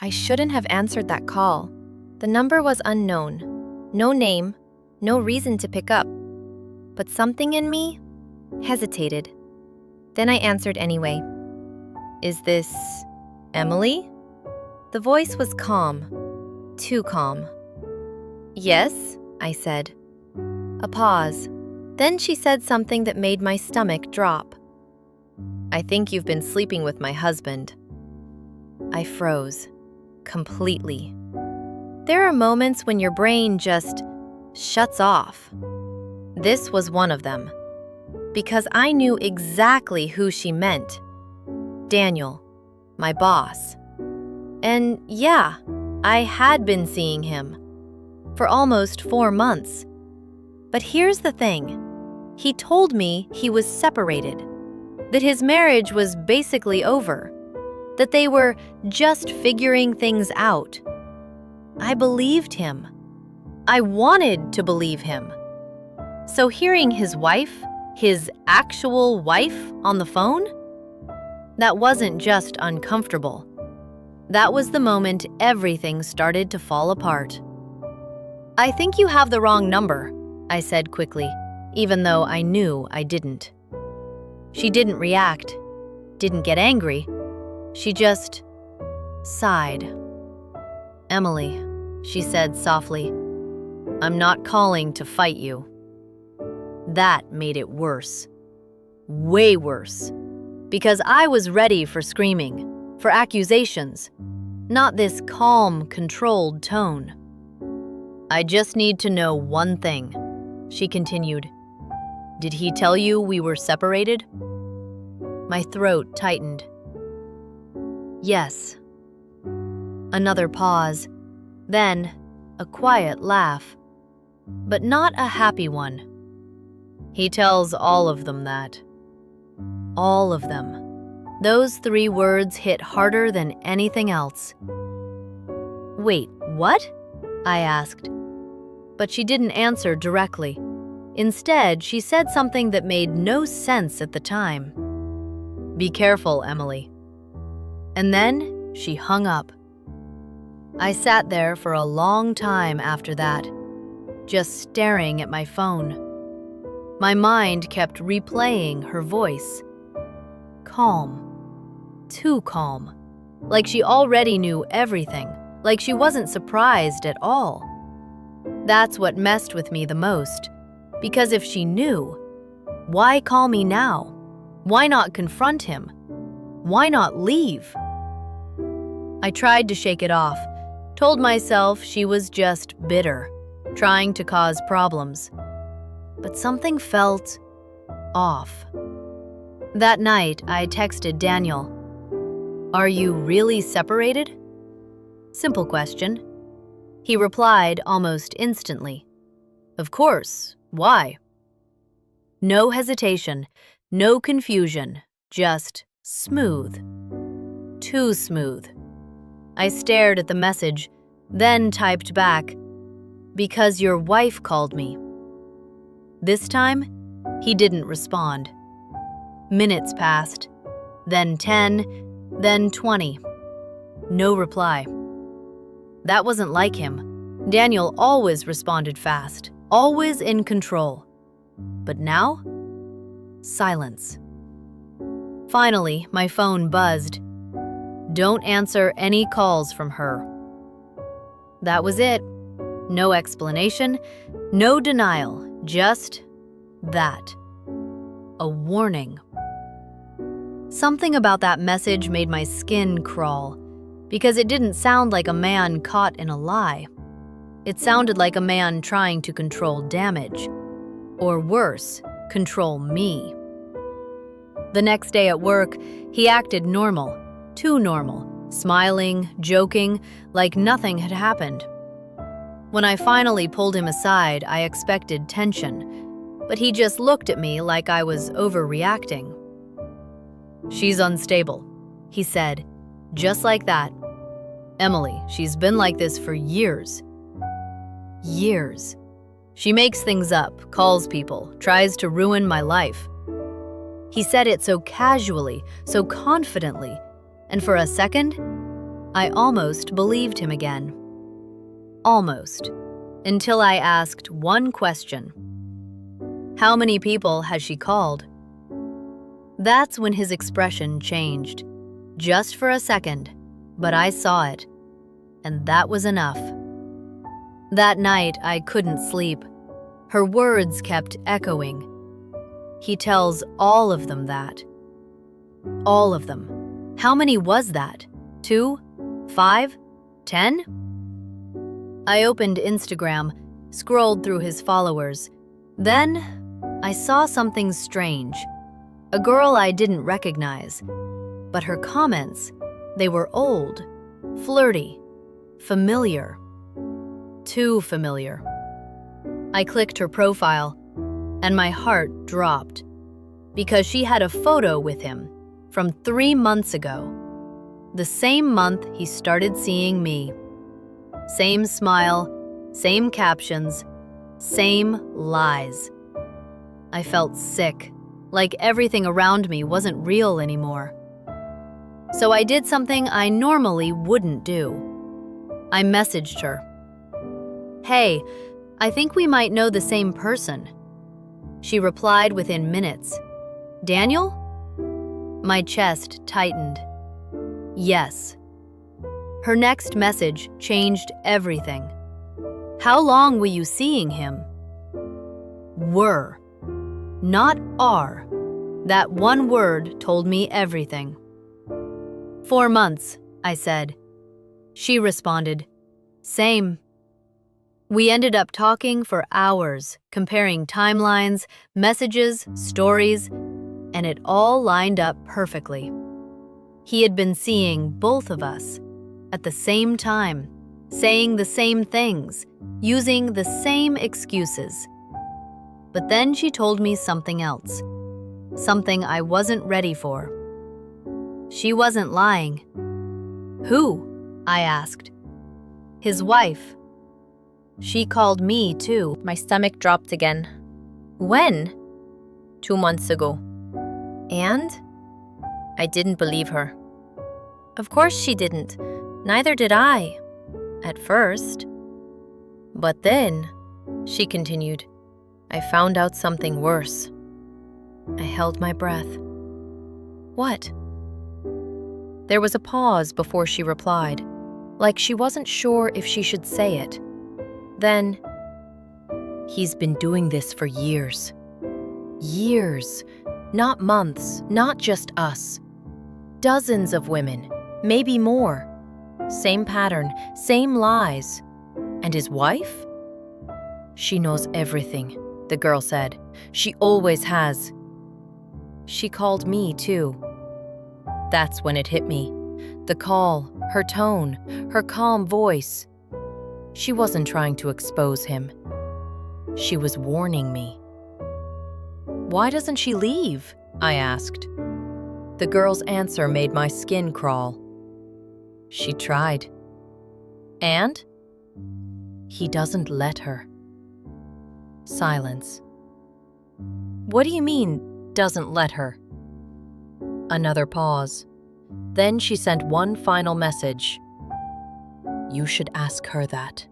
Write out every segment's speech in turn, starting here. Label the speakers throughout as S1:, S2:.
S1: I shouldn't have answered that call. The number was unknown. No name, no reason to pick up. But something in me hesitated. Then I answered anyway. "Is this Emily?" The voice was calm, too calm. "Yes," I said. A pause. Then she said something that made my stomach drop. "I think you've been sleeping with my husband." I froze, completely. There are moments when your brain just shuts off. This was one of them, because I knew exactly who she meant. Daniel, my boss. And yeah, I had been seeing him for almost 4 months. But here's the thing. He told me he was separated, that his marriage was basically over, that they were just figuring things out. I believed him. I wanted to believe him. So hearing his wife, his actual wife, on the phone, that wasn't just uncomfortable. That was the moment everything started to fall apart. "I think you have the wrong number," I said quickly, even though I knew I didn't. She didn't react, didn't get angry. She just sighed. "Emily," she said softly, "I'm not calling to fight you." That made it worse. Way worse. Because I was ready for screaming, for accusations, not this calm, controlled tone. "I just need to know one thing," she continued. "Did he tell you we were separated?" My throat tightened. "Yes." Another pause, then a quiet laugh, but not a happy one. "He tells all of them that." All of them. Those 3 words hit harder than anything else. "Wait, what?" I asked. But she didn't answer directly. Instead, she said something that made no sense at the time. "Be careful, Emily." And then she hung up. I sat there for a long time after that, just staring at my phone. My mind kept replaying her voice. Calm. Too calm. Like she already knew everything. Like she wasn't surprised at all. That's what messed with me the most. Because if she knew, why call me now? Why not confront him? Why not leave? I tried to shake it off, told myself she was just bitter, trying to cause problems. But something felt off. That night, I texted Daniel, "Are you really separated?" Simple question. He replied almost instantly, "Of course. Why?" No hesitation, no confusion, just smooth. Too smooth. I stared at the message, then typed back, "Because your wife called me." This time, he didn't respond. Minutes passed, then 10, then 20. No reply. That wasn't like him. Daniel always responded fast, always in control. But now, silence. Finally, my phone buzzed. "Don't answer any calls from her." That was it. No explanation, no denial, just that. A warning. Something about that message made my skin crawl, because it didn't sound like a man caught in a lie. It sounded like a man trying to control damage. Or worse, control me. The next day at work, he acted normal, too normal, smiling, joking, like nothing had happened. When I finally pulled him aside, I expected tension, but he just looked at me like I was overreacting. "She's unstable," he said, just like that. "Emily, she's been like this for years." Years. She makes things up, calls people, tries to ruin my life. He said it so casually, so confidently, and for a second, I almost believed him again. Almost. Until I asked one question. How many people has she called? That's when his expression changed. Just for a second, but I saw it. And that was enough. That night, I couldn't sleep. Her words kept echoing. He tells all of them that. All of them. How many was that? 2? 5? 10? I opened Instagram, scrolled through his followers. Then, I saw something strange. A girl I didn't recognize. But her comments, they were old, flirty, familiar. Too familiar. I clicked her profile, and my heart dropped. Because she had a photo with him from 3 months ago. The same month he started seeing me. Same smile, same captions, same lies. I felt sick, like everything around me wasn't real anymore. So I did something I normally wouldn't do. I messaged her. Hey, I think we might know the same person. She replied within minutes. Daniel? My chest tightened. Yes. Her next message changed everything. How long were you seeing him? Were. Not are. That one word told me everything. 4 months, I said. She responded, same. We ended up talking for hours, comparing timelines, messages, stories, and it all lined up perfectly. He had been seeing both of us at the same time, saying the same things, using the same excuses. But then she told me something else, something I wasn't ready for. She wasn't lying. Who? I asked. His wife. She called me too.
S2: My stomach dropped again. When? 2 months ago. And? I didn't believe her. Of course she didn't. Neither did I. At first. But then, she continued, I found out something worse. I held my breath. What? There was a pause before she replied, like she wasn't sure if she should say it. Then, he's been doing this for years. Years. Not months, not just us. Dozens of women, maybe more. Same pattern, same lies. And his wife? She knows everything, the girl said. She always has. She called me too. That's when it hit me. The call, her tone, her calm voice. She wasn't trying to expose him. She was warning me. Why doesn't she leave? I asked. The girl's answer made my skin crawl. She tried. And? He doesn't let her. Silence. What do you mean, doesn't let her? Another pause. Then she sent one final message. You should ask her that.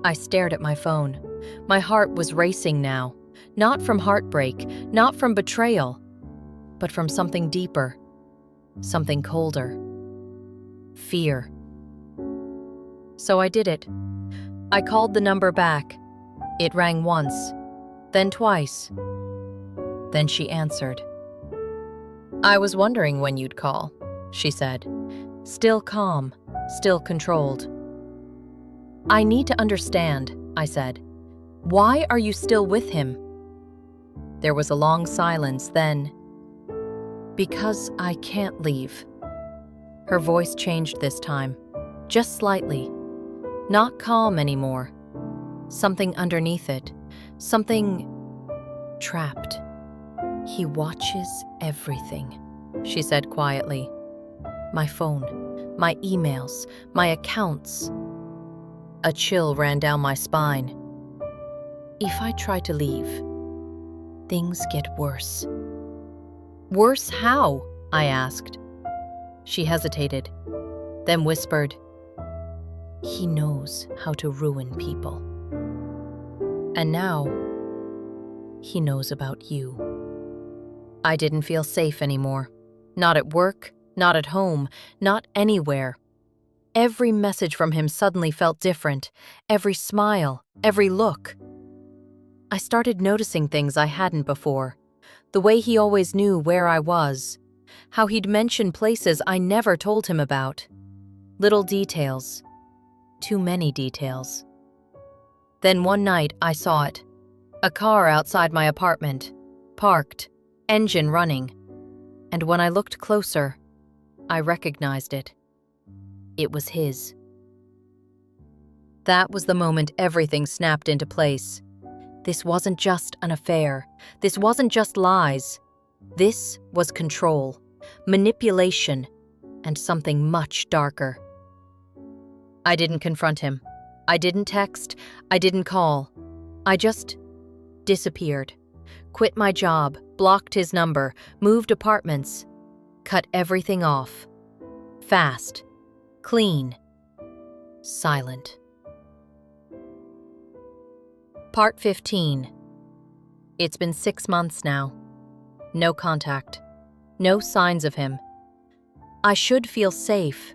S2: I stared at my phone. My heart was racing now. Not from heartbreak, not from betrayal, but from something deeper, something colder. Fear. So I did it. I called the number back. It rang once, then twice. Then she answered. I was wondering when you'd call, she said, still calm, still controlled. I need to understand, I said. Why are you still with him? There was a long silence, then, because I can't leave. Her voice changed this time, just slightly. Not calm anymore. Something underneath it, something trapped. He watches everything, she said quietly. My phone, my emails, my accounts. A chill ran down my spine. If I try to leave, things get worse. Worse how? I asked. She hesitated. then whispered, "He knows how to ruin people. And now, he knows about you." I didn't feel safe anymore. Not at work, not at home, not anywhere. Every message from him suddenly felt different. Every smile, every look. I started noticing things I hadn't before. The way he always knew where I was. How he'd mention places I never told him about. Little details. Too many details. Then one night I saw it. A car outside my apartment. Parked. Engine running. And when I looked closer, I recognized it. It was his. That was the moment everything snapped into place. This wasn't just an affair. This wasn't just lies. This was control, manipulation, and something much darker. I didn't confront him. I didn't text. I didn't call. I just disappeared. Quit my job, blocked his number, moved apartments, cut everything off. Fast, clean, silent. Part 15. It's been 6 months now. No contact. No signs of him. I should feel safe,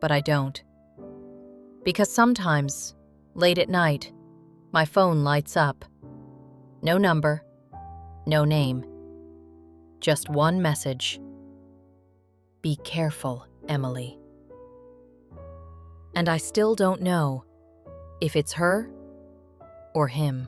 S2: but I don't. Because sometimes, late at night, my phone lights up. No number, no name. Just one message. "Be careful, Emily." And I still don't know if it's her or him.